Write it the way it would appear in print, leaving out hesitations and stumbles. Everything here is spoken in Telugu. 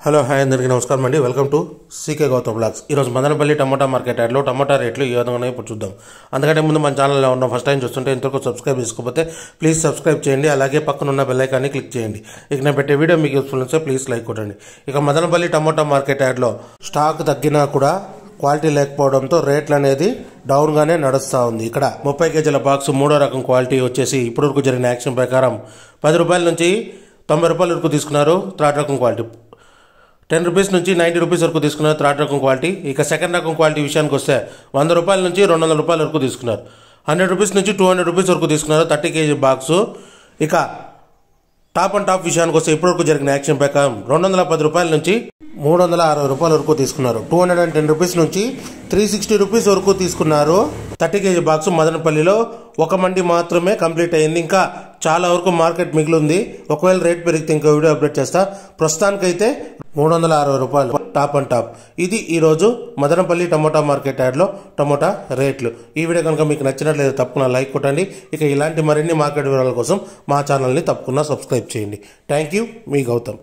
హలో హాయ్ అందరికీ నమస్కారం అండి. Welcome to CK Gautam blogs. ఈరోజు మదనపల్లి టమోటా మార్కెట్ యార్డ్లో టమోటా రేట్లు ఈ విధంగా ఉన్నాయి ఇప్పుడు చూద్దాం. అందుకంటే ముందు మన ఛానల్లో ఉన్న ఫస్ట్ టైం చూస్తుంటే ఇంతవరకు సబ్స్క్రైబ్ చేసుకోకపోతే ప్లీజ్ సబ్స్క్రైబ్ చేయండి. అలాగే పక్కన ఉన్న బెల్ ఐకాన్ని క్లిక్ చేయండి. ఇక నేను పెట్టే వీడియో మీకు యూస్ఫుల్ ఉంటే ప్లీజ్ లైక్ కొట్టండి. ఇక మదనపల్లి టమోటా మార్కెట్ యార్డ్లో స్టాక్ తగ్గినా కూడా క్వాలిటీ లేకపోవడంతో రేట్లు అనేది డౌన్గానే నడుస్తూ ఉంది. ఇక్కడ 30 కేజీల బాక్స్ మూడో రకం క్వాలిటీ వచ్చేసి ఇప్పటివరకు జరిగిన యాక్షన్ ప్రకారం 10 రూపాయల నుంచి 90 రూపాయల వరకు తీసుకున్నారు. థర్డ్ రకం క్వాలిటీ 10 రూపీస్ నుంచి 90 రూపీస్ వరకు తీసుకున్నారు థర్డ్ రకం క్వాలిటీ. ఇక సెకండ్ రకం క్వాలిటీ విషయానికి వస్తే 100 రూపాయల నుంచి 200 రూపాయల వరకు తీసుకున్నారు. 100 రూపీస్ నుంచి 200 రూపీస్ వరకు తీసుకున్నారు 30 కేజీ బాక్సు. ఇక టాప్ అండ్ టాప్ విషయానికి వస్తే ఇప్పటివరకు జరిగిన యాక్షన్ ప్రకారం 210 రూపాయల నుంచి 360 రూపాయల వరకు తీసుకున్నారు. 210 రూపీస్ నుంచి 360 రూపీస్ వరకు తీసుకున్నారు. 30 కేజీ బాక్స్ మదనపల్లిలో ఒక మండి మాత్రమే కంప్లీట్ అయింది. ఇంకా చాలా వరకు మార్కెట్ మిగిలింది. ఒకవేళ రేట్ పెరిగితే ఇంకా వీడియో అప్డేట్ చేస్తా. ప్రస్తుతానికైతే 360 రూపాయలు టాప్ అండ్ టాప్. ఇది ఈరోజు మదనపల్లి టమోటా మార్కెట్ యార్డ్లో టమోటా రేట్లు. ఈ వీడియో కనుక మీకు నచ్చినట్లయితే తప్పకుండా లైక్ కొట్టండి. ఇక ఇలాంటి మరిన్ని మార్కెట్ వివరాల కోసం మా ఛానల్ని తప్పకుండా సబ్స్క్రైబ్ చేయండి. థ్యాంక్ యూ, మీ గౌతమ్.